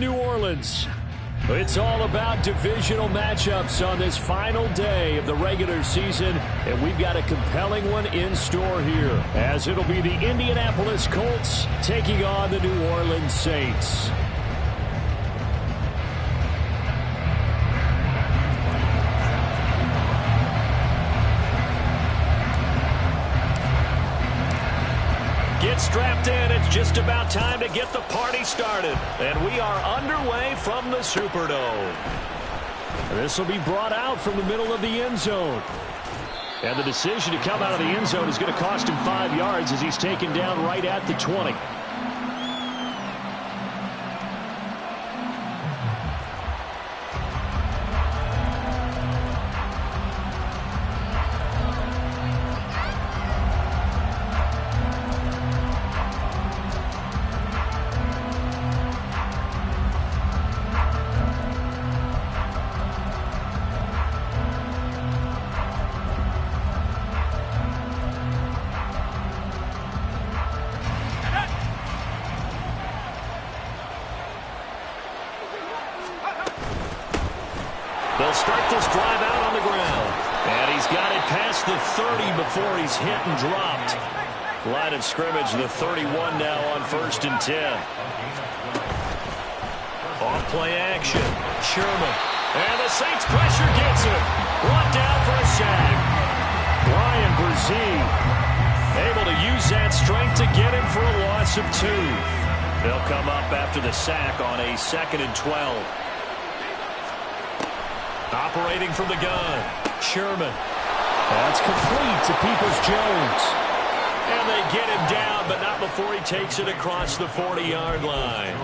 New Orleans. It's all about divisional matchups on this final day of the regular season, and we've got a compelling one in store here, as it'll be the Indianapolis Colts taking on the New Orleans Saints. Get strapped in. It's just about time to get the party started. And we are underway from the Superdome. This will be brought out from the middle of the end zone. And the decision to come out of the end zone is going to cost him 5 yards as he's taken down right at the 20. They'll start this drive out on the ground. And he's got it past the 30 before he's hit and dropped. Line of scrimmage, the 31 now on 1st and 10. Off play action. Sherman. And the Saints pressure gets him. Brought down for a sack. Brian Brzee able to use that strength to get him for a loss of 2. They'll come up after the sack on a 2nd and 12. Operating from the gun, Sherman. That's complete to Peoples-Jones. And they get him down, but not before he takes it across the 40-yard line.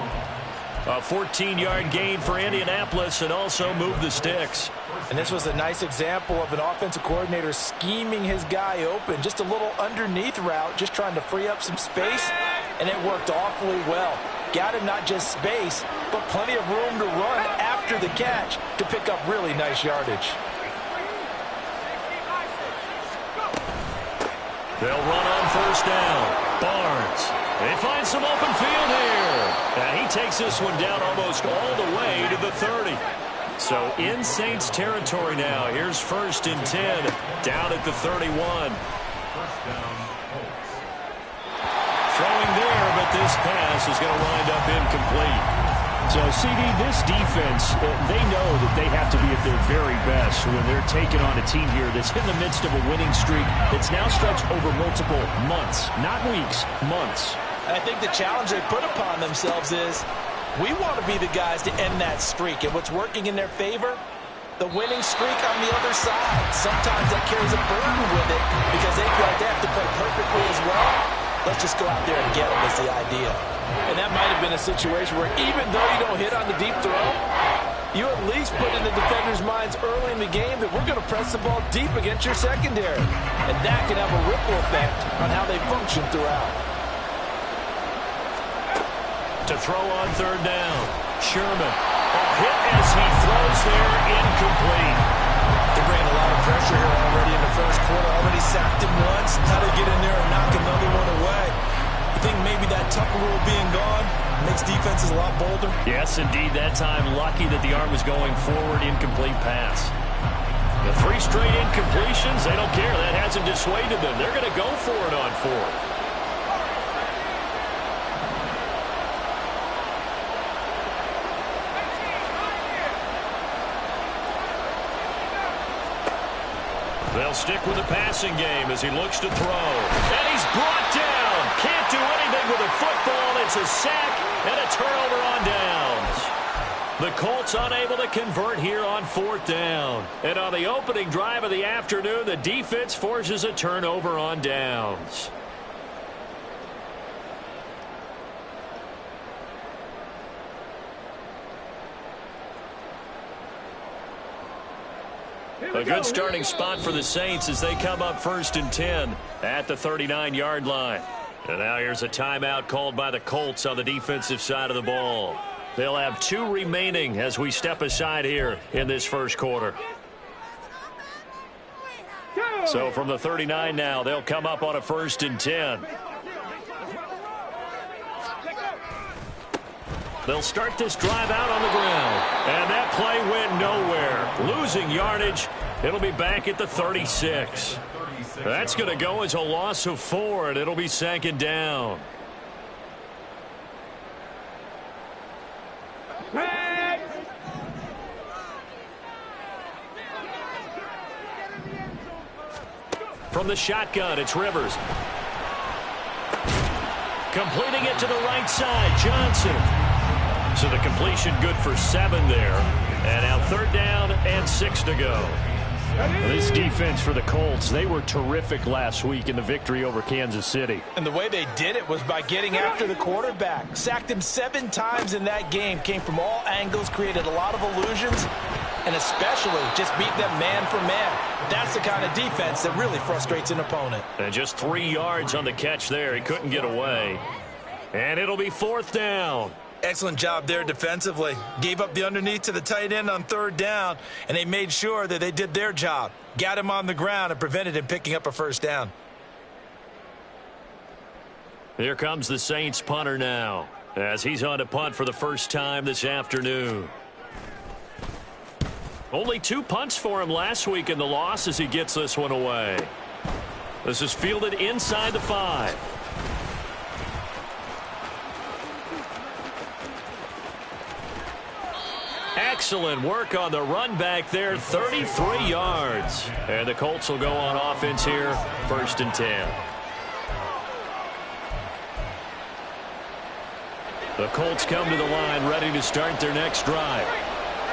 A 14-yard gain for Indianapolis and also move the sticks. And this was a nice example of an offensive coordinator scheming his guy open. Just a little underneath route, just trying to free up some space, and it worked awfully well. Got him not just space, but plenty of room to run after the catch to pick up really nice yardage. They'll run on 1st down. Barnes. They find some open field here. And he takes this one down almost all the way to the 30. So in Saints territory now. Here's 1st and 10. Down at the 31. Throwing there, but this pass is going to wind up incomplete. So, CD, this defense, they know that they have to be at their very best when they're taking on a team here that's in the midst of a winning streak that's now stretched over multiple months, not weeks, months. I think the challenge they put upon themselves is we want to be the guys to end that streak. And what's working in their favor? The winning streak on the other side. Sometimes that carries a burden with it because they feel like they have to play perfectly as well. Let's just go out there and get them is the idea. And that might have been a situation where even though you don't hit on the deep throw, you at least put in the defenders' minds early in the game that we're going to press the ball deep against your secondary. And that can have a ripple effect on how they function throughout. To throw on 3rd down, Sherman. A hit as he throws there, incomplete. They ran a lot of pressure here already in the 1st quarter. Already sacked him once. How to get in there and knock another one away. I think maybe that Tucker rule being gone makes defenses a lot bolder. Yes, indeed. That time, lucky that the arm was going forward, incomplete pass. The 3 straight incompletions, they don't care. That hasn't dissuaded them. They're going to go for it on 4th. They'll stick with the passing game as he looks to throw. And he's brought down. Can't do anything with a football. It's a sack and a turnover on downs. The Colts unable to convert here on 4th down. And on the opening drive of the afternoon, the defense forces a turnover on downs. A good starting spot for the Saints as they come up 1st and 10 at the 39-yard line. And now here's a timeout called by the Colts on the defensive side of the ball. They'll have 2 remaining as we step aside here in this 1st quarter. So from the 39 now, they'll come up on a 1st and 10. They'll start this drive out on the ground. And that play went nowhere. Losing yardage. It'll be back at the 36. That's going to go as a loss of 4, and it'll be 2nd down. From the shotgun, it's Rivers. Completing it to the right side, Johnson. So the completion good for 7 there. And now 3rd down and 6 to go. This defense for the Colts, they were terrific last week in the victory over Kansas City. And the way they did it was by getting after the quarterback. Sacked him 7 times in that game. Came from all angles, created a lot of illusions, and especially just beat them man for man. That's the kind of defense that really frustrates an opponent. And just 3 yards on the catch there. He couldn't get away. And it'll be 4th down. Excellent job there defensively. Gave up the underneath to the tight end on 3rd down, and they made sure that they did their job. Got him on the ground and prevented him picking up a 1st down. Here comes the Saints punter now, as he's on to punt for the first time this afternoon. Only 2 punts for him last week in the loss as he gets this one away. This is fielded inside the 5. Excellent work on the run back there, 33 yards. And the Colts will go on offense here, 1st and 10. The Colts come to the line ready to start their next drive.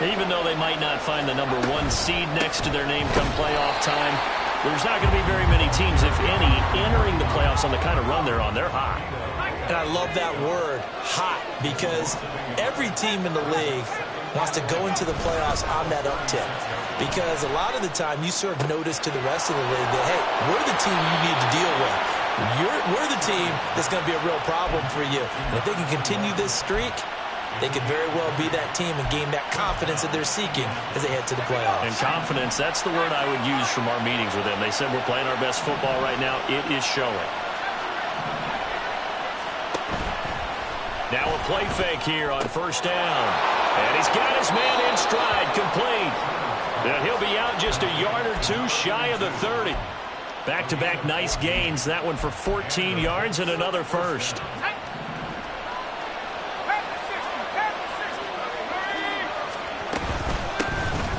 Even though they might not find the number 1 seed next to their name come playoff time, there's not going to be very many teams, if any, entering the playoffs on the kind of run they're on. They're hot. And I love that word, hot, because every team in the league wants to go into the playoffs on that uptick. Because a lot of the time you serve notice to the rest of the league that, hey, we're the team you need to deal with. We're the team that's going to be a real problem for you. And if they can continue this streak, they could very well be that team and gain that confidence that they're seeking as they head to the playoffs. And confidence, that's the word I would use from our meetings with them. They said we're playing our best football right now. It is showing. Now a play fake here on 1st down. And he's got his man in stride, complete. And he'll be out just a yard or 2 shy of the 30. Back-to-back nice gains. That one for 14 yards and another 1st.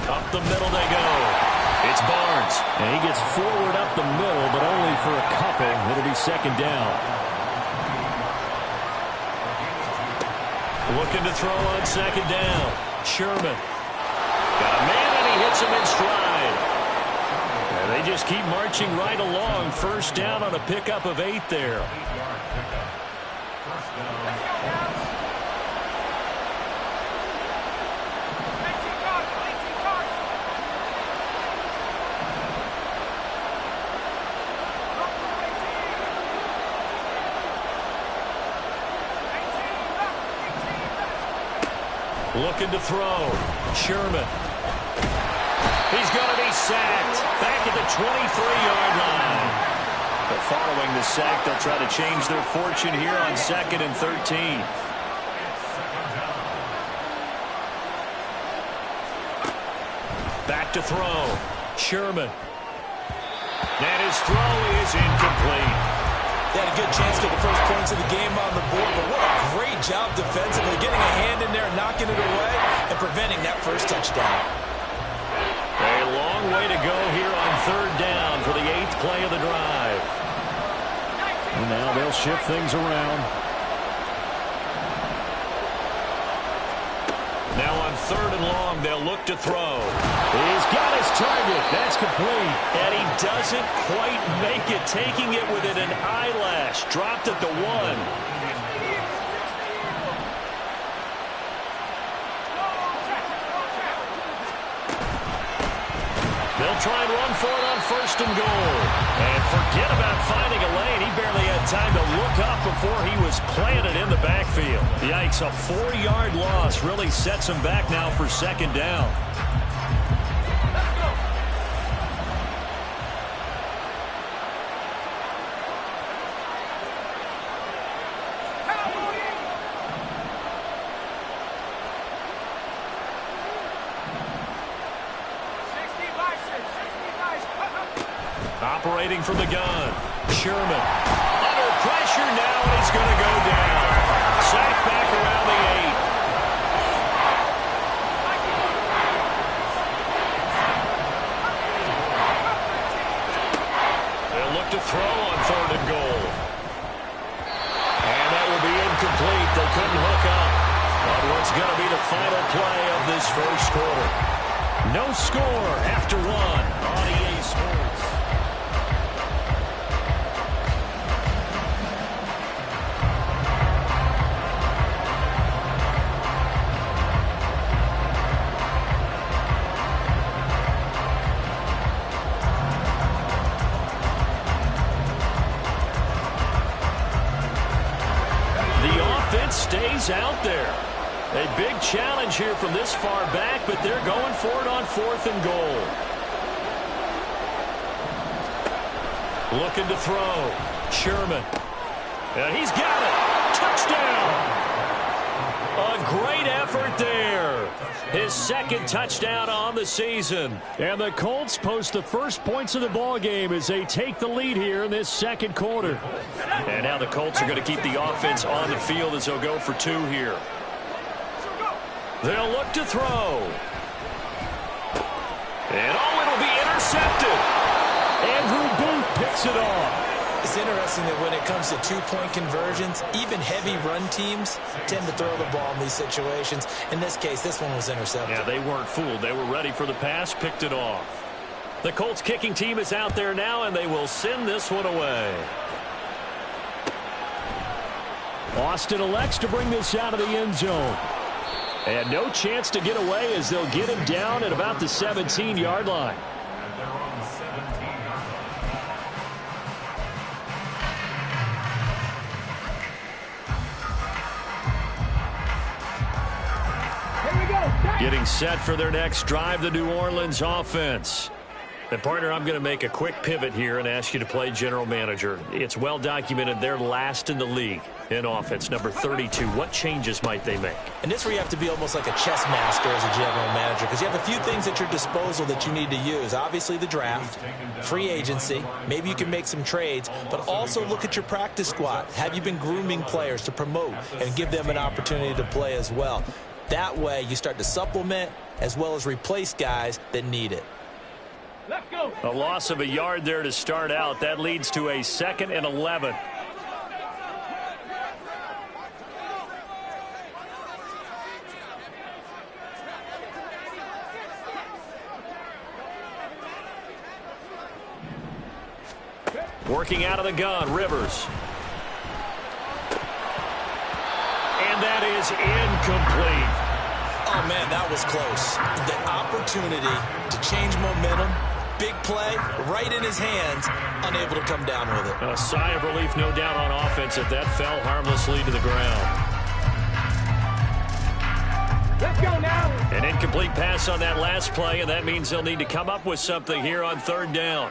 Up the middle they go. It's Barnes. And he gets forward up the middle, but only for a couple. It'll be 2nd down. Looking to throw on 2nd down. Sherman. Got a man, and he hits him in stride. And they just keep marching right along. 1st down on a pickup of 8 there. Looking to throw. Sherman. He's going to be sacked. Back at the 23-yard line. But following the sack, they'll try to change their fortune here on 2nd and 13. Back to throw. Sherman. And his throw is incomplete. They had a good chance to get the first points of the game on the board, but what a great job defensively, getting a hand in there, knocking it away, and preventing that first touchdown. A long way to go here on 3rd down for the 8th play of the drive. And now they'll shift things around. Now on 3rd and long, they'll look to throw. He's got his target. That's complete. And he doesn't quite make it, taking it within an eyelash. Dropped at the 1. They'll try and run for it on 1st and goal. And forget about finding a lane. He barely had time to look up before he was planted in the backfield. Yikes, a 4-yard loss really sets him back now for 2nd down. Operating from the gun. Sherman. Under pressure now, and he's going to go down. Sacked back around the 8. They'll look to throw on 3rd and goal. And that will be incomplete. They couldn't hook up on what's going to be the final play of this first quarter. No score after 1 on EA Sports. Stays out there. A big challenge here from this far back, but they're going for it on 4th and goal. Looking to throw. Sherman. And he's got it. Touchdown. A great effort there. His 2nd touchdown on the season. And the Colts post the first points of the ball game as they take the lead here in this 2nd quarter. And now the Colts are going to keep the offense on the field as they'll go for 2 here. They'll look to throw. And it'll be intercepted. Andrew Booth picks it off. It's interesting that when it comes to 2-point conversions, even heavy run teams tend to throw the ball in these situations. In this case, this one was intercepted. Yeah, they weren't fooled. They were ready for the pass, picked it off. The Colts kicking team is out there now, and they will send this one away. Austin elects to bring this out of the end zone. And no chance to get away as they'll get him down at about the 17-yard line. Getting set for their next drive, the New Orleans offense. And, partner, I'm going to make a quick pivot here and ask you to play general manager. It's well documented they're last in the league in offense, number 32. What changes might they make? And this is where you have to be almost like a chess master as a general manager, because you have a few things at your disposal that you need to use. Obviously, the draft, free agency, maybe you can make some trades, but also look at your practice squad. Have you been grooming players to promote and give them an opportunity to play as well? That way, you start to supplement as well as replace guys that need it. Let's go. A loss of a yard there to start out. That leads to a 2nd and 11. Working out of the gun, Rivers. And that is incomplete. Oh, man, that was close. The opportunity to change momentum, big play, right in his hands, unable to come down with it. A sigh of relief, no doubt, on offense if that fell harmlessly to the ground. Let's go now. An incomplete pass on that last play, and that means they'll need to come up with something here on 3rd down.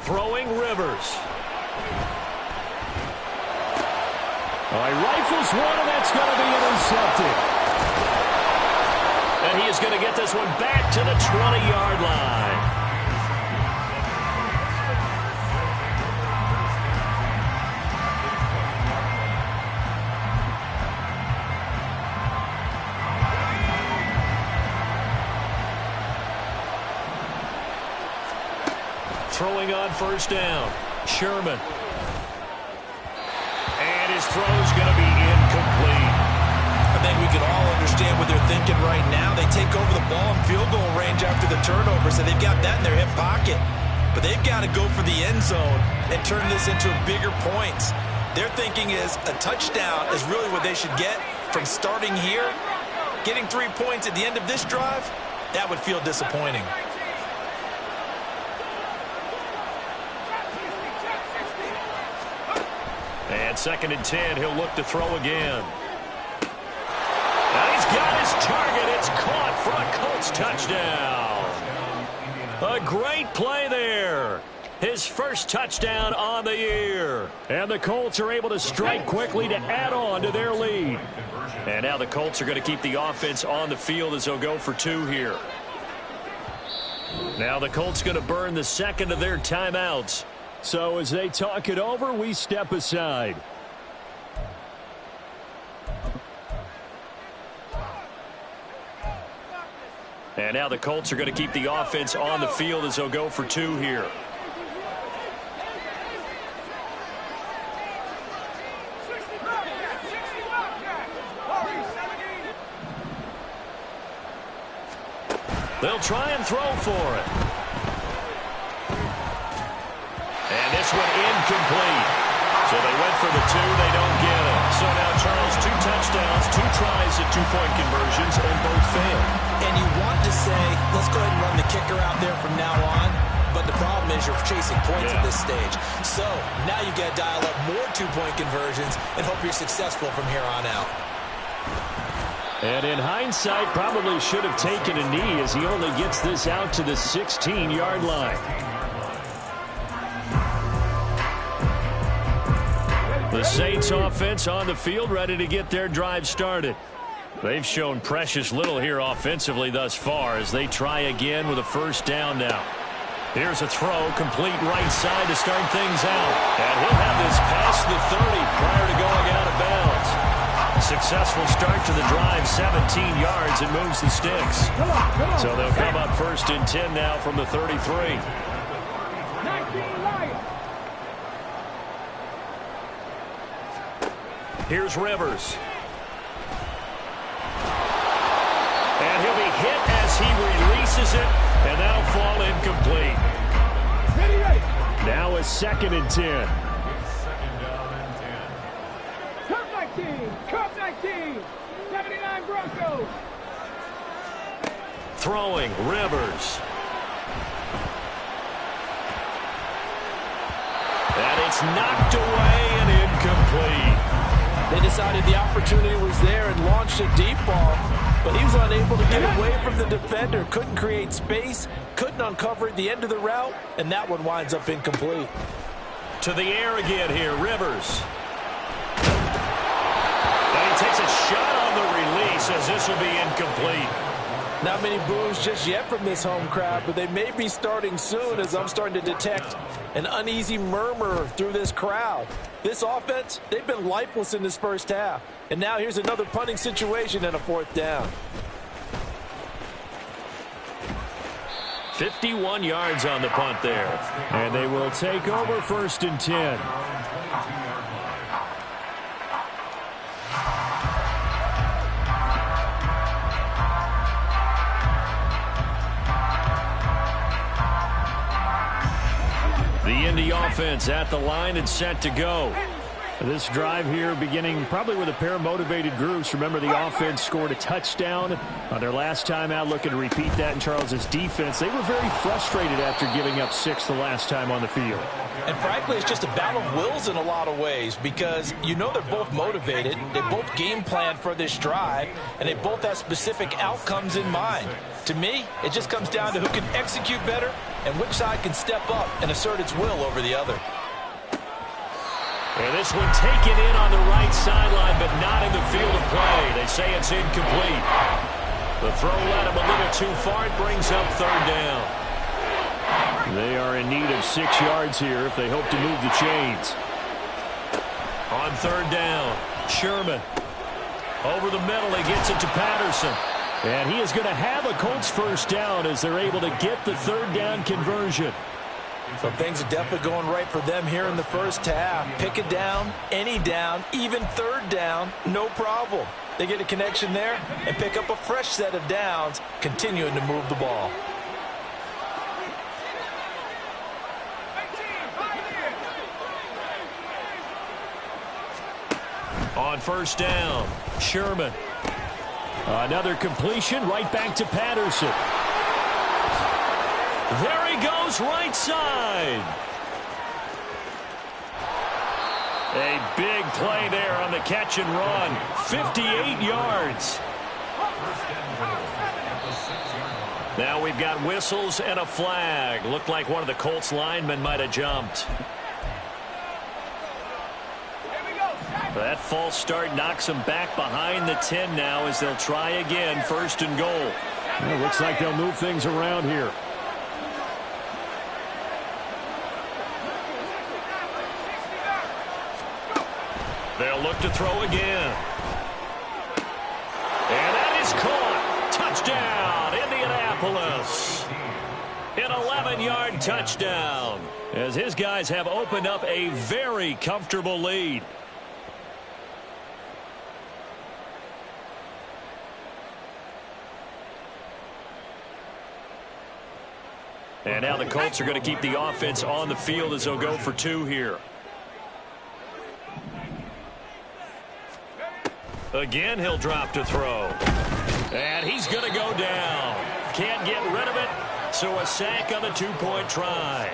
Throwing Rivers. He rifles one, and that's going to be intercepted. And he is going to get this one back to the 20-yard line. Throwing on 1st down. Sherman. And his throw's going to be incomplete. I think we can all understand what they're thinking right now. They take over the ball in field goal range after the turnover, so they've got that in their hip pocket. But they've got to go for the end zone and turn this into bigger points. Their thinking is a touchdown is really what they should get from starting here. Getting 3 points at the end of this drive, that would feel disappointing. And 2nd and 10, he'll look to throw again. Now he's got his target. It's caught for a Colts touchdown. A great play there. his first touchdown on the year. And the Colts are able to strike quickly to add on to their lead. And now the Colts are going to keep the offense on the field as they'll go for 2 here. Now the Colts going to burn the second of their timeouts. So as they talk it over, we step aside. And now the Colts are going to keep the offense on the field as they'll go for 2 here. They'll try and throw for it. And this one incomplete. So they went for the 2. They don't get it. So now Charles, 2 touchdowns, 2 tries at 2-point conversions, and both failed. And you want to say, let's go ahead and run the kicker out there from now on. But the problem is you're chasing points at this stage. So now you've got to dial up more 2-point conversions and hope you're successful from here on out. And in hindsight, probably should have taken a knee as he only gets this out to the 16-yard line. The Saints offense on the field, ready to get their drive started. They've shown precious little here offensively thus far as they try again with a first down now. Here's a throw, complete right side to start things out. And he'll have this past the 30 prior to going out of bounds. Successful start to the drive, 17 yards, and moves the sticks. So they'll come up first and 10 now from the 33. 19 Lions. Here's Rivers. And he'll be hit as he releases it, and that'll fall incomplete. Now a 2nd and 10. Cup 19, 79 Broncos. Throwing, Rivers. And it's knocked away and incomplete. They decided the opportunity was there and launched a deep ball, but he was unable to get away from the defender, couldn't create space, couldn't uncover the end of the route, and that one winds up incomplete. To the air again here, Rivers. And he takes a shot on the release as this will be incomplete. Not many boos just yet from this home crowd, but they may be starting soon as I'm starting to detect an uneasy murmur through this crowd. This offense, they've been lifeless in this first half. And now here's another punting situation and a 4th down. 51 yards on the punt there. And they will take over 1st and 10. The Indy offense at the line and set to go. This drive here beginning probably with a pair of motivated groups. Remember, the offense scored a touchdown on their last time out, looking to repeat that in Charles's defense. They were very frustrated after giving up 6 the last time on the field. And frankly, it's just a battle of wills in a lot of ways because you know they're both motivated. They both game plan for this drive, and they both have specific outcomes in mind. To me, it just comes down to who can execute better and which side can step up and assert its will over the other. And this one taken in on the right sideline, but not in the field of play. They say it's incomplete. The throw led him a little too far. It brings up 3rd down. They are in need of 6 yards here if they hope to move the chains. On 3rd down, Sherman. Over the middle, he gets it to Patterson. And he is going to have a Colts first down as they're able to get the 3rd down conversion. So things are definitely going right for them here in the first half. Pick it down, any down, even 3rd down, no problem. They get a connection there and pick up a fresh set of downs, continuing to move the ball. On 1st down, Sherman. Another completion right back to Patterson. There he goes, right side. A big play there on the catch and run. 58 yards. Now we've got whistles and a flag. Looked like one of the Colts linemen might have jumped. That false start knocks them back behind the 10 now as they'll try again, 1st and goal. Well, looks like they'll move things around here. They'll look to throw again. And that is caught. Touchdown, Indianapolis. An 11-yard touchdown as his guys have opened up a very comfortable lead. And now the Colts are going to keep the offense on the field as they'll go for 2 here. Again, he'll drop to throw. And he's going to go down. Can't get rid of it, so a sack on the 2-point try.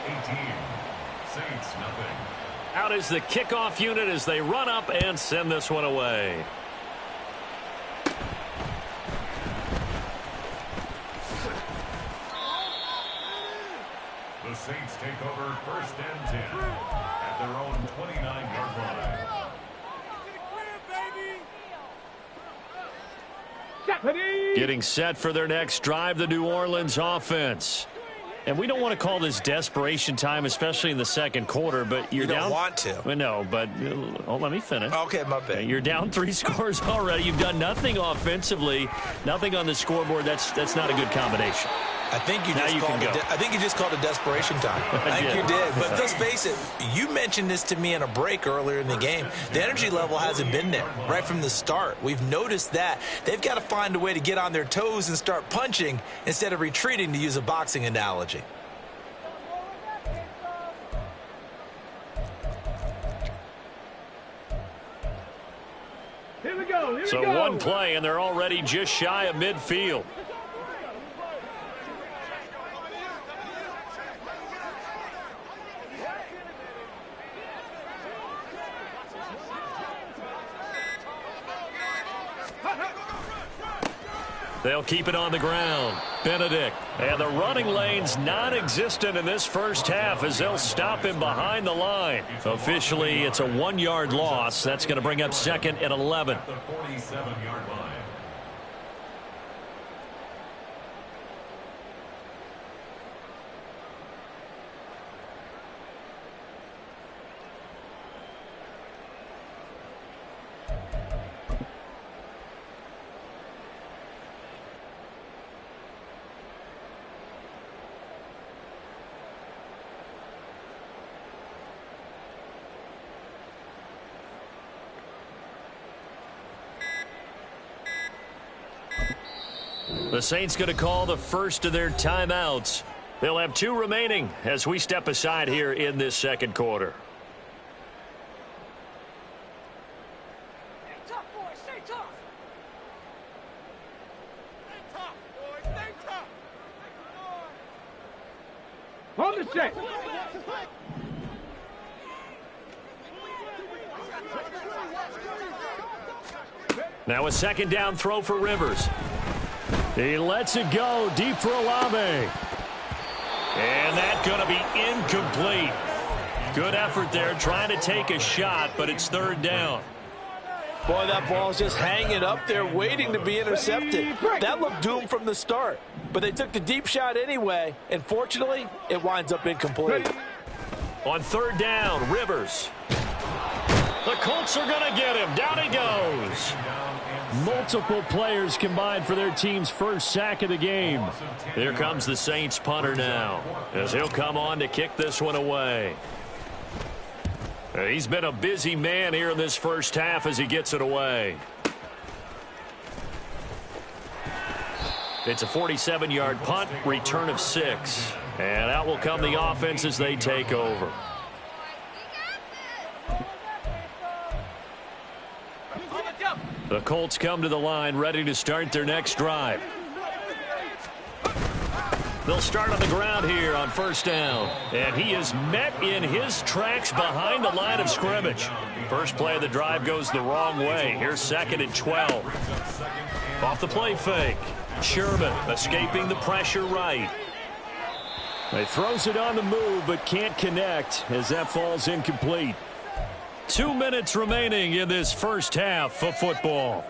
Out is the kickoff unit as they run up and send this one away. The Saints take over 1st and 10 at their own 29-yard line. Getting set for their next drive, the New Orleans offense. And we don't want to call this desperation time, especially in the 2nd quarter, but you're down. You don't want to. Well, no, but let me finish. Okay, my bad. You're down 3 scores already. You've done nothing offensively, nothing on the scoreboard. That's not a good combination. I think you just called it desperation time. I think you did. But let's face it, you mentioned this to me in a break earlier in the game. The energy level hasn't been there right from the start. We've noticed that. They've got to find a way to get on their toes and start punching instead of retreating, to use a boxing analogy. Here we go. So one play, and they're already just shy of midfield. They'll keep it on the ground. Benedict. And the running lane's non-existent in this first half as they'll stop him behind the line. Officially, it's a 1-yard loss. That's going to bring up 2nd and 11. The 47-yard line. The Saints going to call the first of their timeouts. They'll have 2 remaining as we step aside here in this 2nd quarter. Stay tough, boys. Stay tough. Stay tough, boys. Stay tough. Hold the check. Now a 2nd down throw for Rivers. He lets it go deep for Olave. And that's going to be incomplete. Good effort there trying to take a shot, but it's 3rd down. Boy, that ball's just hanging up there waiting to be intercepted. That looked doomed from the start. But they took the deep shot anyway, and fortunately, it winds up incomplete. On 3rd down, Rivers. The Colts are going to get him. Down he goes. Multiple players combined for their team's first sack of the game. Here comes the Saints punter now as he'll come on to kick this one away. He's been a busy man here in this first half as he gets it away. It's a 47-yard punt, return of 6. And out will come the offense as they take over. The Colts come to the line ready to start their next drive. They'll start on the ground here on 1st down. And he is met in his tracks behind the line of scrimmage. First play of the drive goes the wrong way. Here's 2nd and 12. Off the play fake. Sherman escaping the pressure right. He throws it on the move but can't connect as that falls incomplete. 2 minutes remaining in this first half of football.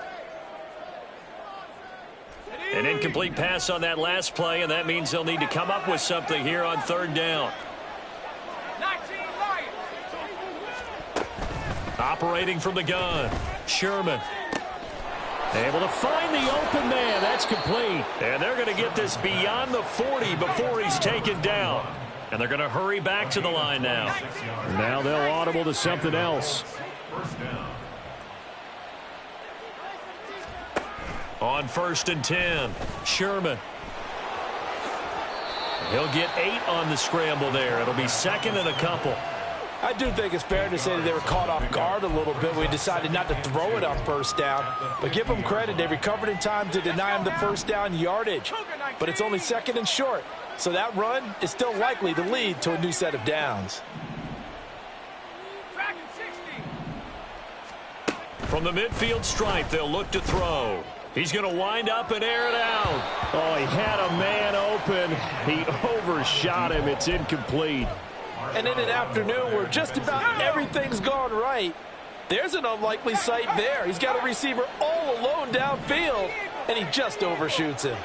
An incomplete pass on that last play, and that means they'll need to come up with something here on third down. Operating from the gun, Sherman. Able to find the open man. That's complete. And they're going to get this beyond the 40 before he's taken down. And they're going to hurry back to the line now. Now they'll audible to something else. On 1st and 10, Sherman. He'll get 8 on the scramble there. It'll be 2nd and a couple. I do think it's fair to say that they were caught off guard a little bit. We decided not to throw it on 1st down. But give them credit. They recovered in time to deny him the 1st down yardage. But it's only 2nd and short. So that run is still likely to lead to a new set of downs. From the midfield stripe, they'll look to throw. He's going to wind up and air it out. Oh, he had a man open. He overshot him. It's incomplete. And in an afternoon where just about everything's gone right, there's an unlikely sight there. He's got a receiver all alone downfield, and he just overshoots him.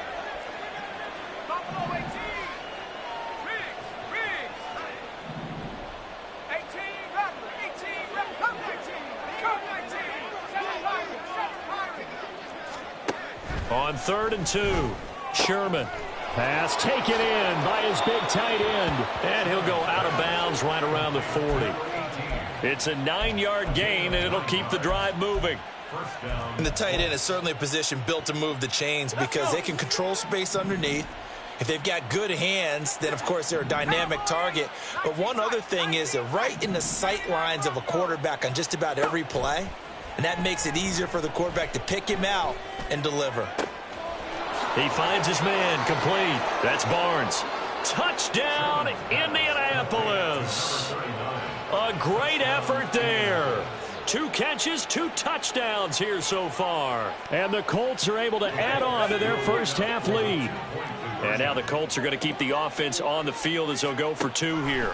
On 3rd and 2, Sherman. Pass taken in by his big tight end. And he'll go out of bounds right around the 40. It's a 9-yard gain, and it'll keep the drive moving. And the tight end is certainly a position built to move the chains because they can control space underneath. If they've got good hands, then, of course, they're a dynamic target. But one other thing is they're right in the sight lines of a quarterback on just about every play. And that makes it easier for the quarterback to pick him out and deliver. He finds his man complete. That's Barnes. Touchdown, Indianapolis. A great effort there. 2 catches, 2 touchdowns here so far. And the Colts are able to add on to their first half lead. And now the Colts are going to keep the offense on the field as they'll go for 2 here.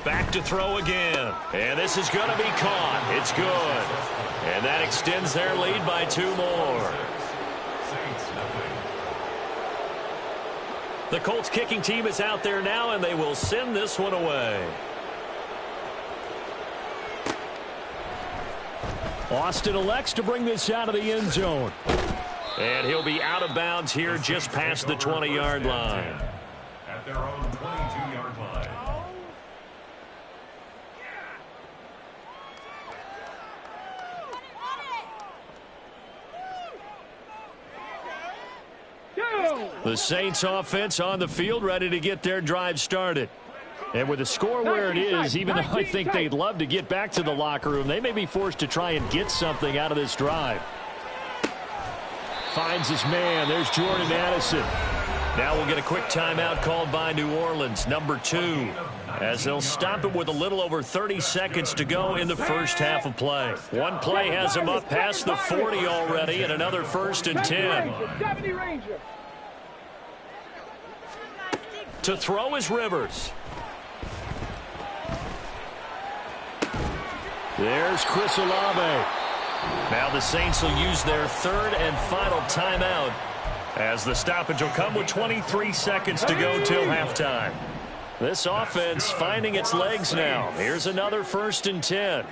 Back to throw again. And this is going to be caught. It's good. And that extends their lead by 2 more. The Colts kicking team is out there now, and they will send this one away. Austin elects to bring this out of the end zone. And he'll be out of bounds here just past the 20-yard line. At their own 22-yard line. The Saints offense on the field ready to get their drive started. And with the score where it is, even though I think they'd love to get back to the locker room, they may be forced to try and get something out of this drive. Finds his man. There's Jordan Addison. Now we'll get a quick timeout called by New Orleans, number 2, as they'll stop it with a little over 30 seconds to go in the first half of play. One play has them up past the 40 already, and another 1st and 10. To throw is Rivers. There's Chris Olave. Now the Saints will use their 3rd and final timeout as the stoppage will come with 23 seconds to go till halftime. This offense finding its legs now. Here's another 1st and 10.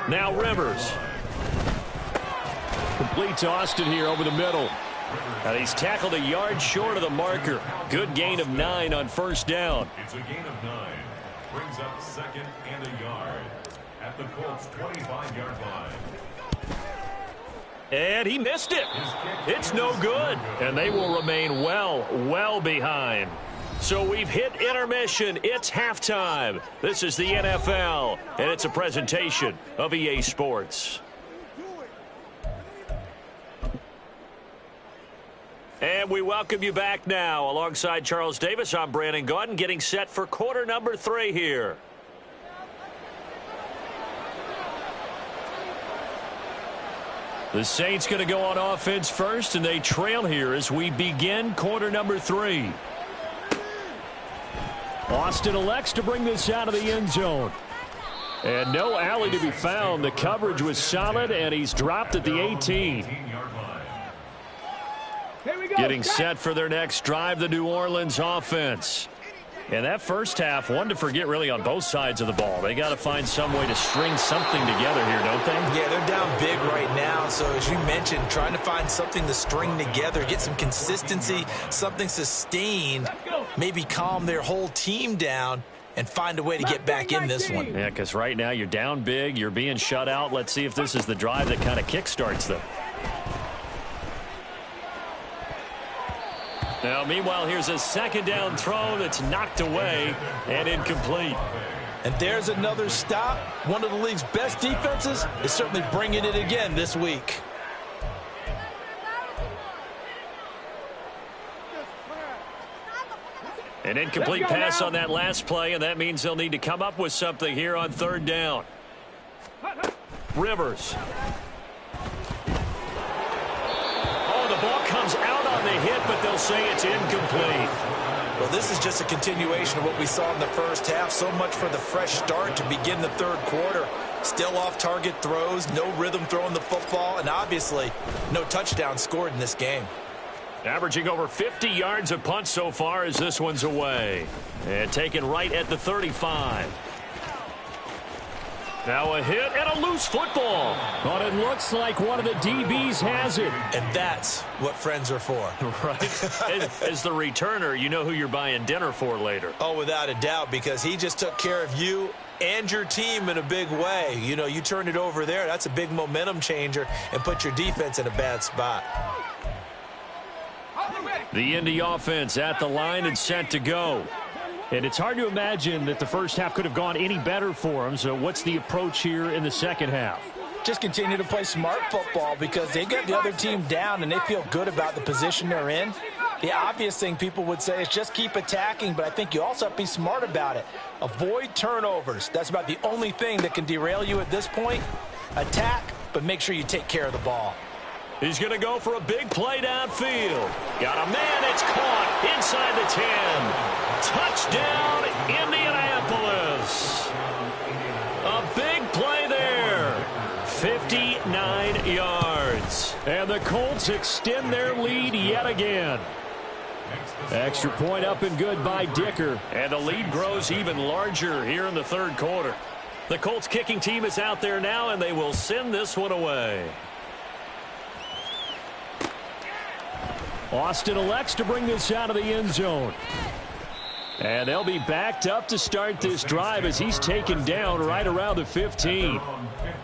Now Rivers. Complete to Austin here over the middle. And he's tackled a yard short of the marker. Good gain of 9 on 1st down. It's a gain of 9. Brings up 2nd and a yard at the Colts' 25-yard line. And he missed it. It's no good. And they will remain well behind. So we've hit intermission. It's halftime. This is the NFL, and it's a presentation of EA Sports. And we welcome you back now. Alongside Charles Davis, I'm Brandon Gaudin, getting set for quarter number 3 here. The Saints going to go on offense first, and they trail here as we begin quarter number 3. Austin elects to bring this out of the end zone. And no alley to be found. The coverage was solid, and he's dropped at the 18. Getting set for their next drive, the New Orleans offense. And that first half, one to forget really on both sides of the ball. They got to find some way to string something together here, don't they? Yeah, they're down big right now. So as you mentioned, trying to find something to string together, get some consistency, something sustained, maybe calm their whole team down and find a way to get back in this one. Yeah, because right now you're down big, you're being shut out. Let's see if this is the drive that kind of kickstarts them. Now, meanwhile, here's a second down throw that's knocked away and incomplete. And there's another stop. One of the league's best defenses is certainly bringing it again this week. An incomplete pass on that last play, and that means they'll need to come up with something here on third down. Rivers. Oh, the ball comes out on the hit, but they'll say it's incomplete. Well, this is just a continuation of what we saw in the first half. So much for the fresh start to begin the third quarter. Still off-target throws, no rhythm throwing the football, and obviously no touchdown scored in this game. Averaging over 50 yards a punt so far as this one's away. And taken right at the 35. Now a hit and a loose football. But it looks like one of the DBs has it. And that's what friends are for. Right. As the returner, you know who you're buying dinner for later. Oh, without a doubt, because he just took care of you and your team in a big way. You know, you turn it over there. That's a big momentum changer and put your defense in a bad spot. The Indy offense at the line and set to go. And it's hard to imagine that the first half could have gone any better for them. So what's the approach here in the second half? Just continue to play smart football because they get the other team down and they feel good about the position they're in. The obvious thing people would say is just keep attacking, but I think you also have to be smart about it. Avoid turnovers. That's about the only thing that can derail you at this point. Attack, but make sure you take care of the ball. He's going to go for a big play downfield. Got a man, it's caught inside the 10. Touchdown, Indianapolis. A big play there. 59 yards. And the Colts extend their lead yet again. Extra point up and good by Dicker. And the lead grows even larger here in the third quarter. The Colts kicking team is out there now, and they will send this one away. Austin elects to bring this out of the end zone. And they'll be backed up to start this drive as he's taken down right around the 15.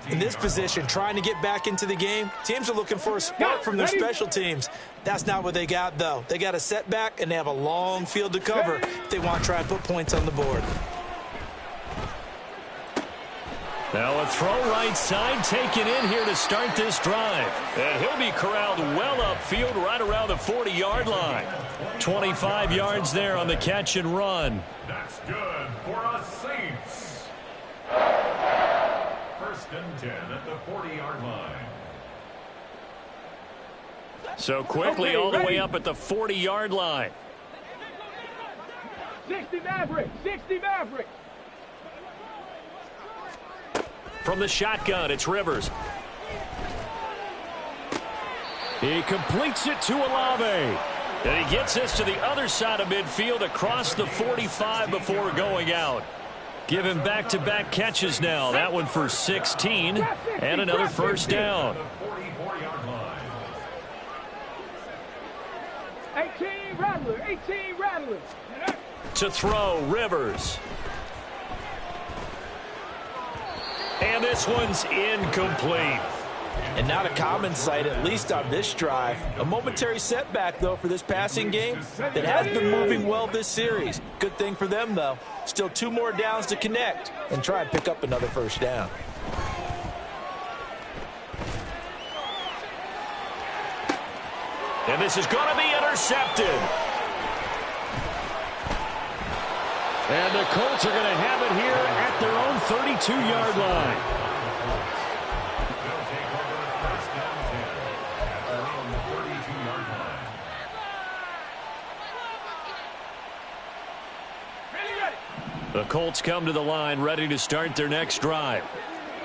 In this position, trying to get back into the game, teams are looking for a spark from their special teams. That's not what they got, though. They got a setback, and they have a long field to cover if they want to try and put points on the board. Now a throw right side taken in here to start this drive. And he'll be corralled well upfield right around the 40-yard line. 25 yards there on the catch and run. That's good for us Saints. First and 10 at the 40-yard line. So quickly all the way up at the 40-yard line. 60 Mavericks, 60 Mavericks. From the shotgun, it's Rivers. He completes it to Olave. And he gets this to the other side of midfield across the 45 before going out. Give him back-to-back catches now. That one for 16 and another first down. 44-yard line. 18 Rattler, 18 Rattler. To throw, Rivers. And this one's incomplete. And not a common sight, at least on this drive. A momentary setback, though, for this passing game that has been moving well this series. Good thing for them, though. Still 2 more downs to connect and try and pick up another first down. And this is going to be intercepted. And the Colts are going to have it here at their own 32-yard line. The Colts come to the line ready to start their next drive.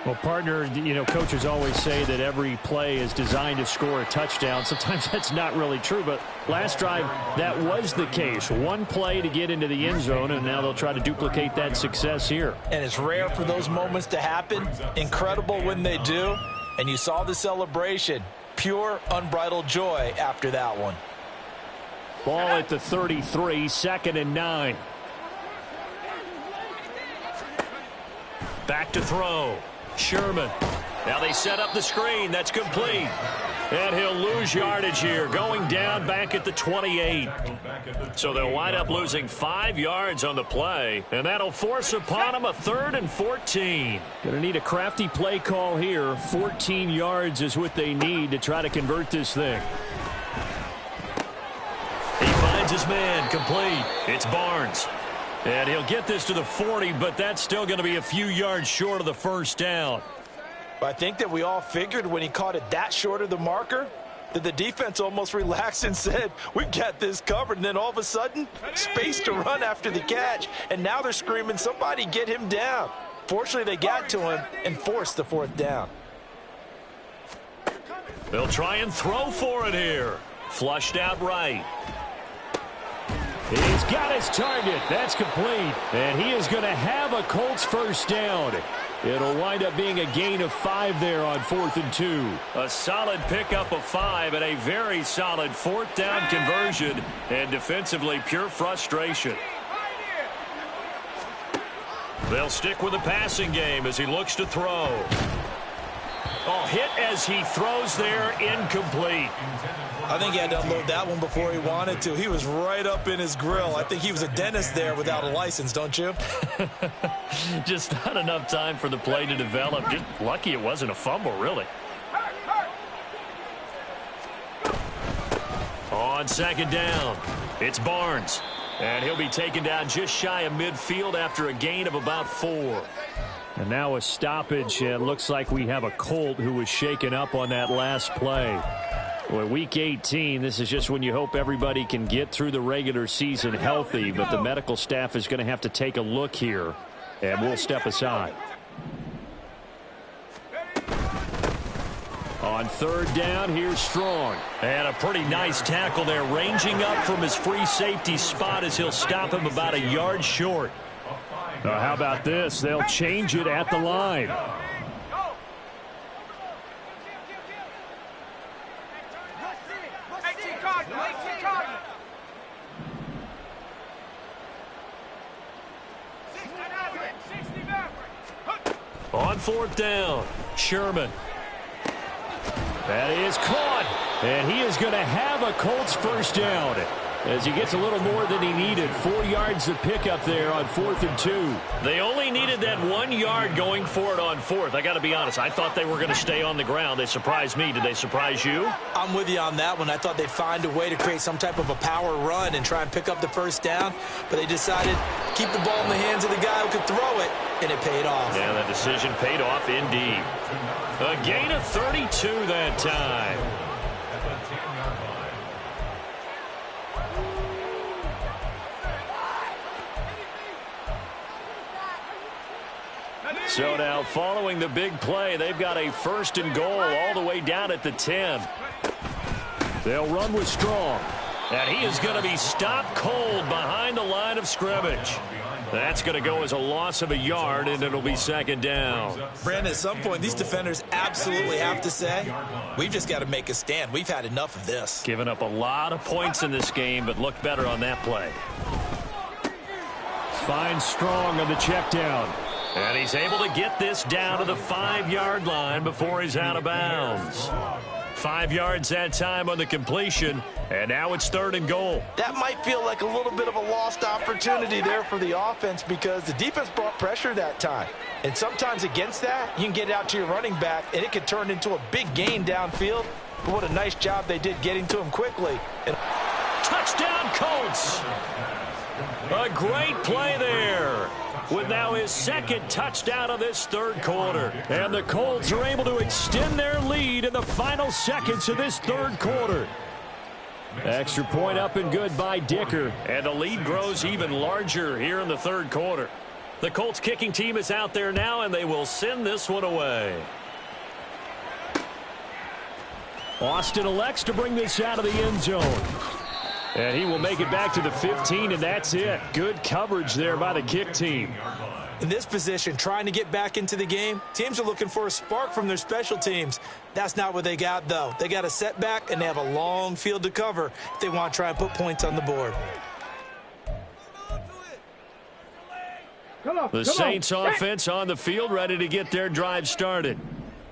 Well, partner, coaches always say that every play is designed to score a touchdown. Sometimes that's not really true, but last drive, that was the case. One play to get into the end zone, and now they'll try to duplicate that success here. And it's rare for those moments to happen. Incredible when they do. And you saw the celebration. Pure, unbridled joy after that one. Ball at the 33, 2nd and 9. Back to throw. Sherman. Now they set up the screen. That's complete. And he'll lose yardage here, going down back at the 28. So they'll wind up losing 5 yards on the play, and that'll force upon them a 3rd and 14. Going to need a crafty play call here. 14 yards is what they need to try to convert this thing. He finds his man, complete. It's Barnes. And he'll get this to the 40, but that's still going to be a few yards short of the first down. I think that we all figured when he caught it that short of the marker that the defense almost relaxed and said, we've got this covered. And then all of a sudden, space to run after the catch. And now they're screaming, somebody get him down. Fortunately, they got to him and forced the 4th down. They'll try and throw for it here. Flushed out right. He's got his target. That's complete. And he is going to have a Colts first down. It'll wind up being a gain of 5 there on 4th and 2. A solid pickup of 5 and a very solid 4th down conversion. And defensively, pure frustration. They'll stick with the passing game as he looks to throw. Oh, hit as he throws there, incomplete. I think he had to unload that one before he wanted to. He was right up in his grill. I think he was a dentist there without a license, don't you? Just not enough time for the play to develop. Just lucky it wasn't a fumble, really. On 2nd down, it's Barnes. And he'll be taken down just shy of midfield after a gain of about 4. And now a stoppage. It looks like we have a Colt who was shaken up on that last play. Well, week 18, this is just when you hope everybody can get through the regular season healthy, but the medical staff is going to have to take a look here, and we'll step aside. On 3rd down, here's Strong. And a pretty nice tackle there, ranging up from his free safety spot as he'll stop him about a yard short. How about this? They'll change it at the line. On 4th down, Sherman. That is caught, and he is going to have a Colts first down as he gets a little more than he needed. 4 yards to pick up there on 4th and 2. They only needed that 1 yard going for it on 4th. I got to be honest, I thought they were going to stay on the ground. They surprised me. Did they surprise you? I'm with you on that one. I thought they'd find a way to create some type of a power run and try and pick up the first down, but they decided to keep the ball in the hands of the guy who could throw it, and it paid off. Yeah, that decision paid off indeed. A gain of 32 that time. So now following the big play, they've got a 1st and goal all the way down at the 10. They'll run with Strong. And he is going to be stopped cold behind the line of scrimmage. That's going to go as a loss of a yard, and it'll be 2nd down. Brandon, at some point, these defenders absolutely have to say, we've just got to make a stand. We've had enough of this. Given up a lot of points in this game, but looked better on that play. Finds Strong on the check down. And he's able to get this down to the 5-yard line before he's out of bounds. 5 yards that time on the completion, and now it's 3rd and goal. That might feel like a little bit of a lost opportunity there for the offense because the defense brought pressure that time. And sometimes against that, you can get it out to your running back, and it could turn into a big gain downfield. But what a nice job they did getting to him quickly. And touchdown, Colts! A great play there, with now his 2nd touchdown of this 3rd quarter. And the Colts are able to extend their lead in the final seconds of this 3rd quarter. Extra point up and good by Dicker. And the lead grows even larger here in the 3rd quarter. The Colts kicking team is out there now, and they will send this one away. Austin elects to bring this out of the end zone. And he will make it back to the 15, and that's it. Good coverage there by the kick team. In this position, trying to get back into the game, teams are looking for a spark from their special teams. That's not what they got, though. They got a setback, and they have a long field to cover if they want to try and put points on the board. The Saints offense on the field, ready to get their drive started.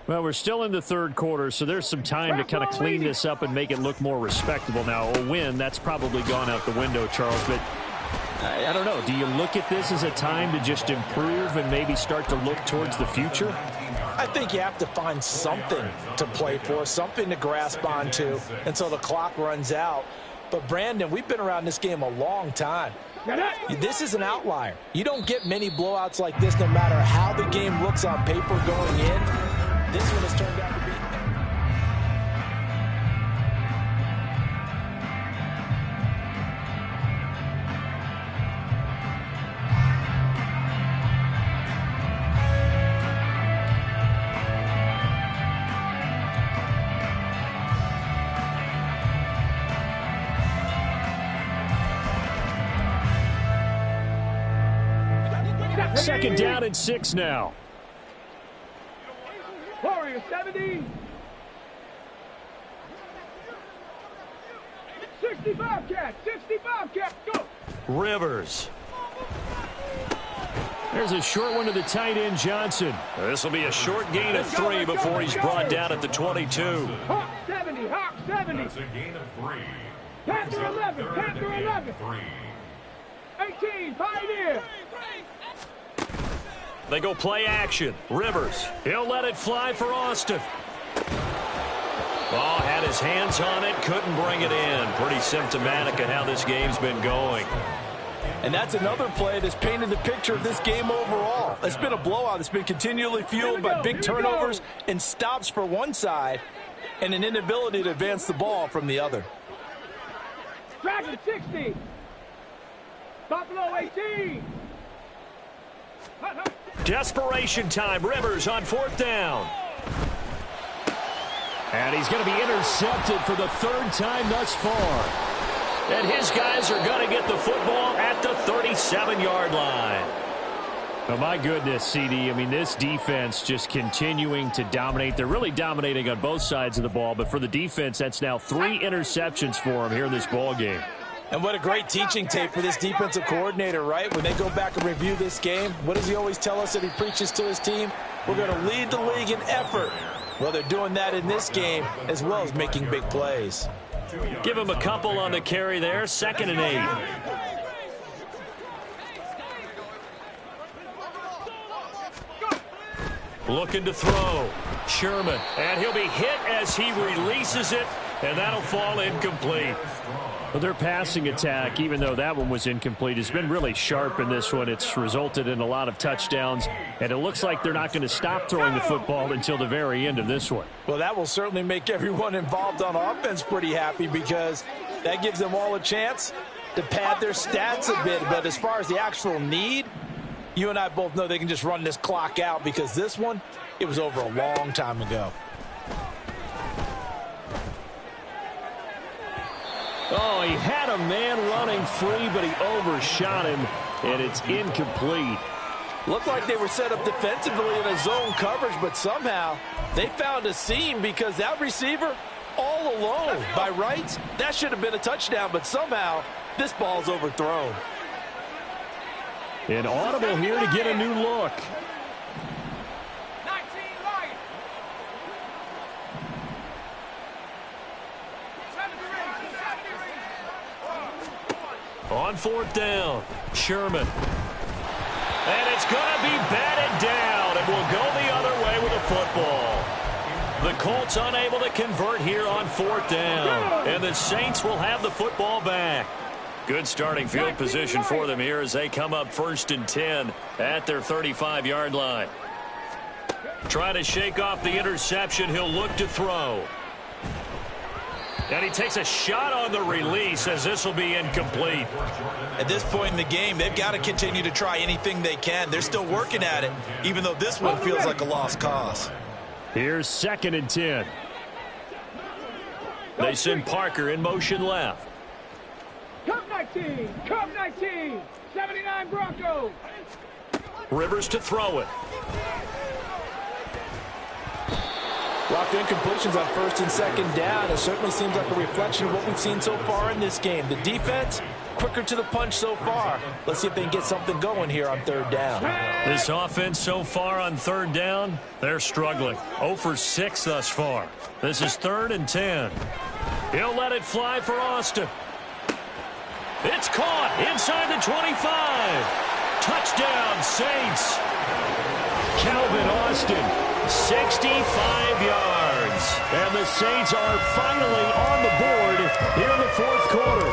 Well, we're still in the third quarter, so there's some time to kind of clean this up and make it look more respectable. Now, a win, that's probably gone out the window, Charles, but I don't know. Do you look at this as a time to just improve and maybe start to look towards the future? I think you have to find something to play for, something to grasp onto until the clock runs out. But, Brandon, we've been around this game a long time. This is an outlier. You don't get many blowouts like this no matter how the game looks on paper going in. This one has turned out to be. Second down and 6 now. Warriors 70. 65 cat, 65 cat, go. Rivers. There's a short one to the tight end, Johnson. This will be a short gain of 3 before he's brought down at the 22. Hawk 70, Hawk 70. That's a gain of 3. Panther 11, Panther 11. 18, Pioneer. They go play action. Rivers. He'll let it fly for Austin. Oh, had his hands on it. Couldn't bring it in. Pretty symptomatic of how this game's been going. And that's another play that's painted the picture of this game overall. It's been a blowout. It's been continually fueled by big turnovers and stops for one side and an inability to advance the ball from the other. Dragon 60. Buffalo 18. Desperation time. Rivers on 4th down. And he's going to be intercepted for the 3rd time thus far. And his guys are going to get the football at the 37-yard line. Oh, my goodness, CD. I mean, this defense just continuing to dominate. They're really dominating on both sides of the ball. But for the defense, that's now 3 interceptions for them here in this ball game. And what a great teaching tape for this defensive coordinator, right? When they go back and review this game, what does he always tell us that he preaches to his team? We're going to lead the league in effort. Well, they're doing that in this game as well as making big plays. Give him a couple on the carry there. 2nd and 8. Looking to throw. Sherman. And he'll be hit as he releases it, and that'll fall incomplete. Well, their passing attack, even though that one was incomplete, has been really sharp in this one. It's resulted in a lot of touchdowns, and it looks like they're not going to stop throwing the football until the very end of this one. Well, that will certainly make everyone involved on offense pretty happy because that gives them all a chance to pad their stats a bit. But as far as the actual need, you and I both know they can just run this clock out because this one, it was over a long time ago. Oh, he had a man running free, but he overshot him, and it's incomplete. Looked like they were set up defensively in a zone coverage, but somehow they found a seam because that receiver all alone. By rights, that should have been a touchdown, but somehow this ball's overthrown. An audible here to get a new look. On 4th down, Sherman. And it's going to be batted down, and will go the other way with the football. The Colts unable to convert here on 4th down, and the Saints will have the football back. Good starting field position for them here as they come up 1st and 10 at their 35-yard line. Try to shake off the interception. He'll look to throw. And he takes a shot on the release as this will be incomplete. At this point in the game, they've got to continue to try anything they can. They're still working at it, even though this one feels like a lost cause. Here's 2nd and 10. They send Parker in motion left. Cup 19, Cup 19, 79 Broncos. Rivers to throw it. Locked in completions on 1st and 2nd down. It certainly seems like a reflection of what we've seen so far in this game. The defense, quicker to the punch so far. Let's see if they can get something going here on 3rd down. This offense so far on 3rd down, they're struggling. 0 for 6 thus far. This is 3rd and 10. He'll let it fly for Austin. It's caught inside the 25. Touchdown, Saints. Calvin Austin, 65 yards. And the Saints are finally on the board here in the 4th quarter.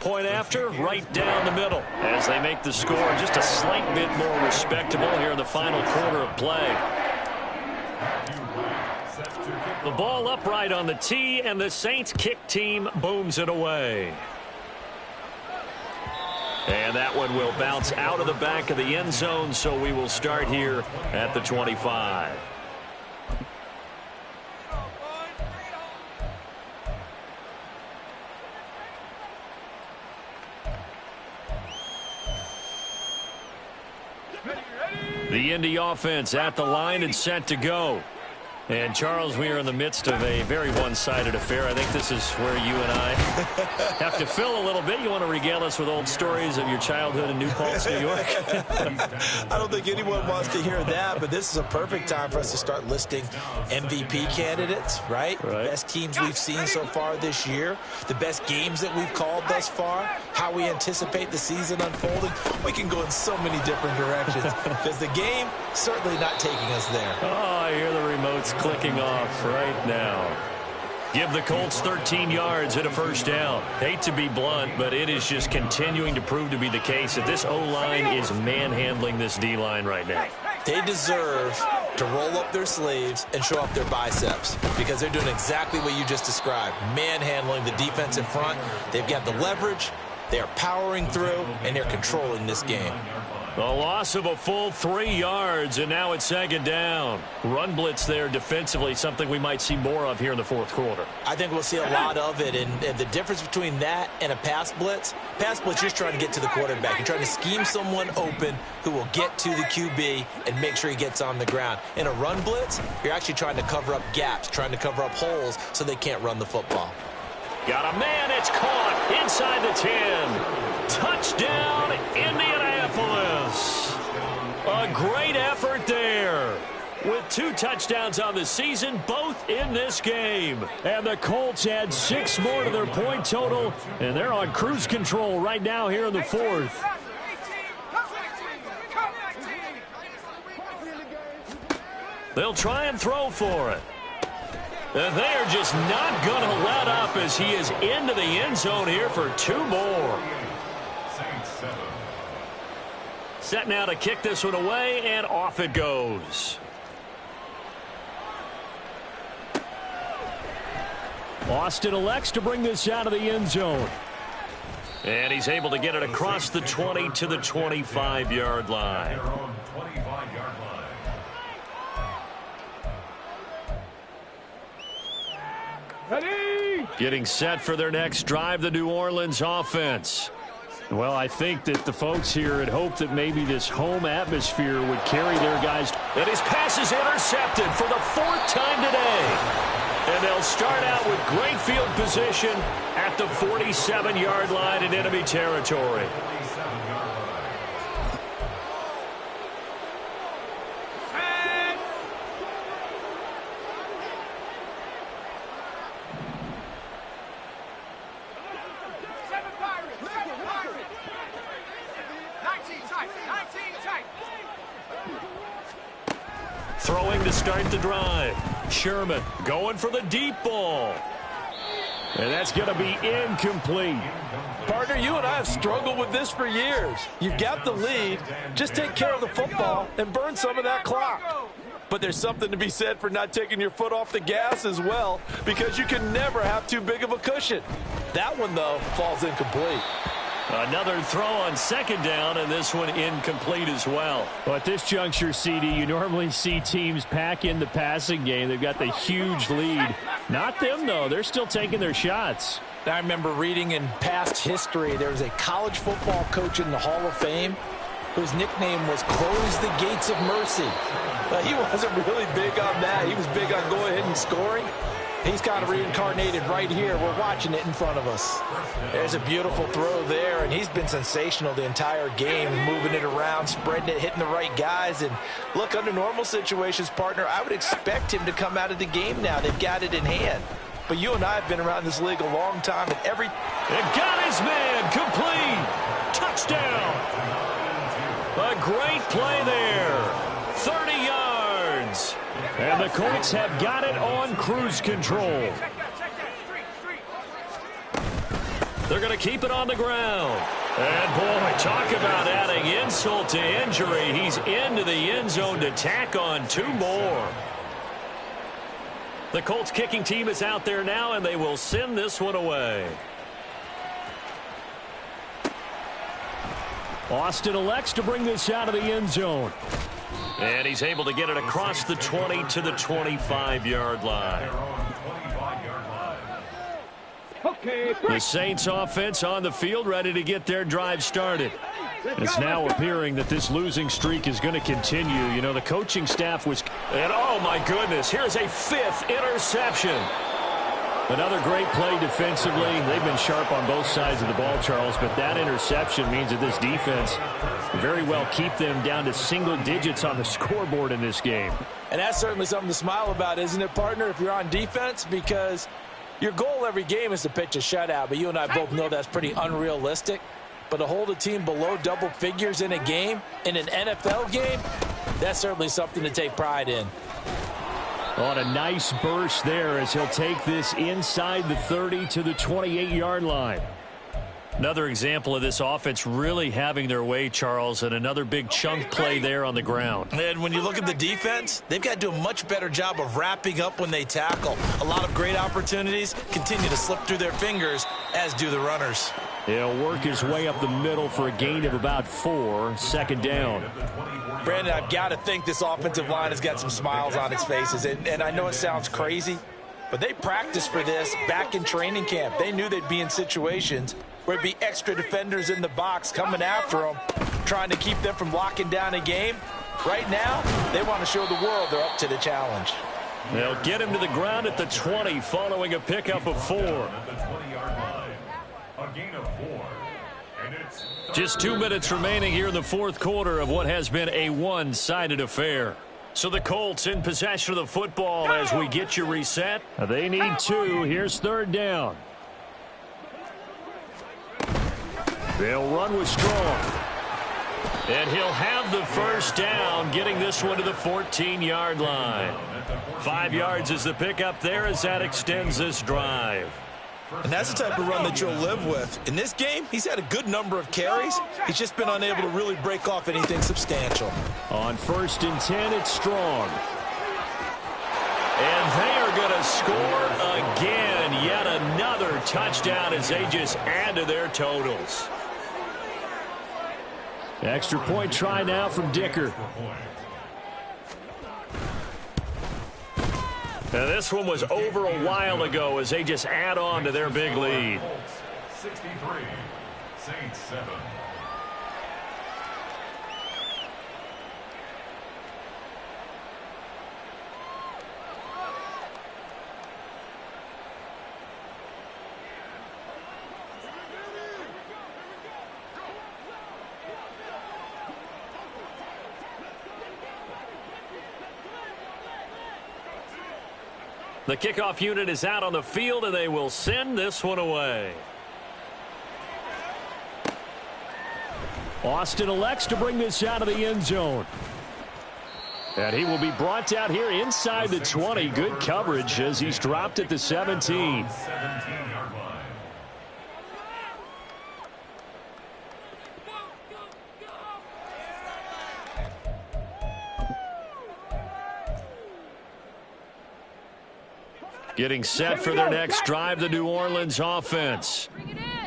Point after, right down the middle as they make the score just a slight bit more respectable here in the final quarter of play. The ball upright on the tee, and the Saints kick team booms it away. And that one will bounce out of the back of the end zone, so we will start here at the 25. The Indy offense at the line and set to go. And, Charles, we are in the midst of a very one-sided affair. I think this is where you and I have to fill a little bit. You want to regale us with old stories of your childhood in New Paltz, New York? I don't think anyone wants to hear that, but this is a perfect time for us to start listing MVP candidates, right? Best teams we've seen so far this year, the best games that we've called thus far, how we anticipate the season unfolding. We can go in so many different directions because the game certainly not taking us there. Oh, I hear the remotes clicking off right now. Give the Colts 13 yards at a 1st down. Hate to be blunt, but it is just continuing to prove to be the case that this O-line is manhandling this D-line right now. They deserve to roll up their sleeves and show off their biceps because they're doing exactly what you just described, manhandling the defensive front. They've got the leverage, they are powering through, and they're controlling this game. The loss of a full 3 yards, and now it's 2nd down. Run blitz there defensively, something we might see more of here in the 4th quarter. I think we'll see a lot of it, and the difference between that and a pass blitz, you're just trying to get to the quarterback. You're trying to scheme someone open who will get to the QB and make sure he gets on the ground. In a run blitz, you're actually trying to cover up gaps, trying to cover up holes so they can't run the football. Got a man, it's caught inside the 10. Touchdown, Indianapolis. A great effort there. With 2 touchdowns on the season, both in this game. And the Colts add 6 more to their point total, and they're on cruise control right now here in the 4th. They'll try and throw for it. And they are just not going to let up as he is into the end zone here for 2 more. Set now to kick this one away, and off it goes. Austin elects to bring this out of the end zone. And he's able to get it across the 20 to the 25-yard line. Ready? Getting set for their next drive, the New Orleans offense. Well, I think that the folks here had hoped that maybe this home atmosphere would carry their guys. And his pass is intercepted for the 4th time today. And they'll start out with great field position at the 47-yard line in enemy territory. Throwing to start the drive. Sherman going for the deep ball. And that's going to be incomplete. Partner, you and I have struggled with this for years. You've got the lead. Just take care of the football and burn some of that clock. But there's something to be said for not taking your foot off the gas as well, because you can never have too big of a cushion. That one, though, falls incomplete. Another throw on second down, and this one incomplete as well. Well, at this juncture, CD, you normally see teams pack in the passing game. They've got the huge lead. Not them, though. They're still taking their shots. I remember reading in past history, there was a college football coach in the Hall of Fame whose nickname was Close the Gates of Mercy. But he wasn't really big on that. He was big on going ahead and scoring. He's kind of reincarnated right here. We're watching it in front of us. There's a beautiful throw there, and he's been sensational the entire game, moving it around, spreading it, hitting the right guys. And look, under normal situations, partner, I would expect him to come out of the game now. They've got it in hand. But you and I have been around this league a long time, and It got his man, complete, touchdown. A great play there, 30 yards. And the Colts have got it on cruise control. They're going to keep it on the ground. And, boy, talk about adding insult to injury. He's into the end zone to tack on 2 more. The Colts kicking team is out there now, and they will send this one away. Austin elects to bring this out of the end zone. And he's able to get it across the 20 to the 25-yard line. The Saints offense on the field, ready to get their drive started. It's now appearing that this losing streak is going to continue. You know, the coaching staff was... And, oh, my goodness, here's a 5th interception. Another great play defensively. They've been sharp on both sides of the ball, Charles, but that interception means that this defense very well keep them down to single digits on the scoreboard in this game. And that's certainly something to smile about, isn't it, partner, if you're on defense? Because your goal every game is to pitch a shutout, but you and I both know that's pretty unrealistic. But to hold a team below double figures in a game, in an NFL game, that's certainly something to take pride in. On a nice burst there as he'll take this inside the 30 to the 28-yard line. Another example of this offense really having their way, Charles, and another big chunk play there on the ground. And when you look at the defense, they've got to do a much better job of wrapping up when they tackle. A lot of great opportunities continue to slip through their fingers, as do the runners. He'll work his way up the middle for a gain of about 4, second down. Brandon, I've got to think this offensive line has got some smiles on its faces. And I know it sounds crazy, but they practiced for this back in training camp. They knew they'd be in situations where it'd be extra defenders in the box coming after them, trying to keep them from locking down a game. Right now, they want to show the world they're up to the challenge. They'll get him to the ground at the 20 following a pickup of 4. Just 2 minutes remaining here in the fourth quarter of what has been a one-sided affair. So the Colts in possession of the football as we get you reset. They need 2. Here's third down. They'll run with Strong. And he'll have the first down, getting this one to the 14-yard line. 5 yards is the pickup there as that extends this drive. And that's the type of run that you'll live with. In this game, he's had a good number of carries. He's just been unable to really break off anything substantial. On 1st and 10, it's Strong. And they are going to score again. Yet another touchdown as they just add to their totals. Extra point try now from Dicker. Now this one was over a while ago as they just add on to their big lead. 63, Saints 7. The kickoff unit is out on the field, and they will send this one away. Austin elects to bring this out of the end zone. And he will be brought down here inside the 20. Good coverage as he's dropped at the 17. 17-yard line. Getting set for their next drive, the New Orleans offense.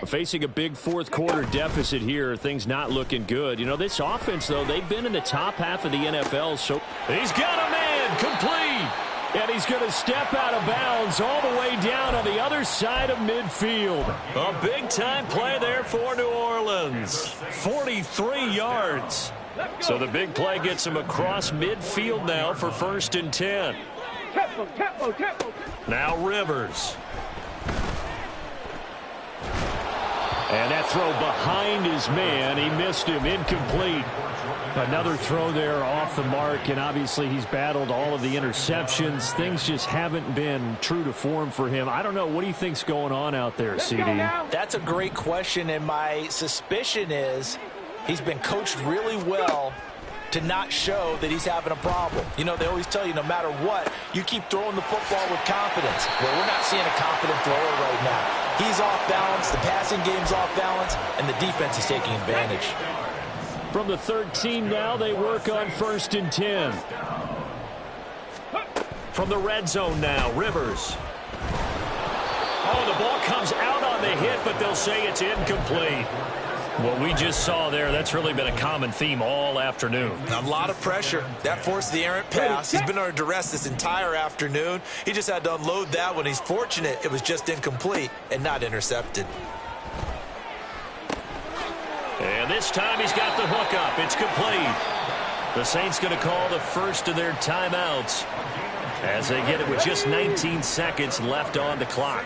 Facing a big fourth quarter deficit here, things not looking good. You know, this offense, though, they've been in the top half of the NFL. So he's got a man complete. And he's going to step out of bounds all the way down on the other side of midfield. A big-time play there for New Orleans. 43 yards. So the big play gets him across midfield now for 1st and 10. Tempo. Now Rivers. And that throw behind his man. He missed him. Incomplete. Another throw there off the mark, and obviously he's battled all of the interceptions. Things just haven't been true to form for him. I don't know. What do you think's going on out there, CD? That's a great question, and my suspicion is he's been coached really well to not show that he's having a problem. You know, they always tell you no matter what, you keep throwing the football with confidence. Well, we're not seeing a confident thrower right now. He's off balance, the passing game's off balance, and the defense is taking advantage. From the 13 now, they work on 1st and 10. From the red zone now, Rivers. Oh, the ball comes out on the hit, but they'll say it's incomplete. What we just saw there, that's really been a common theme all afternoon. A lot of pressure. That forced the errant pass. He's been under duress this entire afternoon. He just had to unload that one. He's fortunate it was just incomplete and not intercepted. And this time he's got the hook up. It's complete. The Saints going to call the first of their timeouts as they get it with just 19 seconds left on the clock.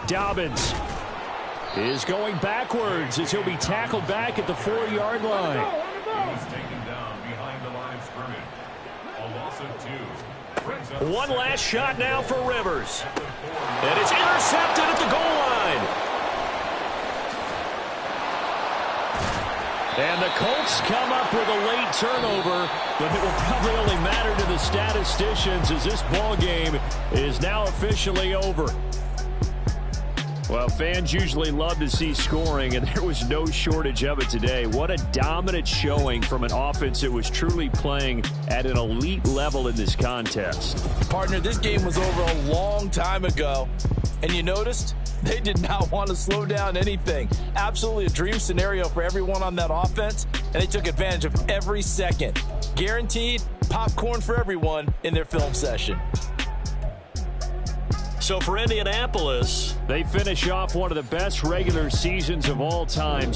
Dobbins is going backwards as he'll be tackled back at the 4-yard line. He's taken down behind the line of scrimmage. A loss of 2. One last shot now for Rivers. And it's intercepted at the goal line. And the Colts come up with a late turnover, but it will probably only matter to the statisticians as this ball game is now officially over. Well, fans usually love to see scoring, and there was no shortage of it today. What a dominant showing from an offense that was truly playing at an elite level in this contest. Partner, this game was over a long time ago, and you noticed they did not want to slow down anything. Absolutely a dream scenario for everyone on that offense, and they took advantage of every second. Guaranteed popcorn for everyone in their film session. So for Indianapolis, they finish off one of the best regular seasons of all time.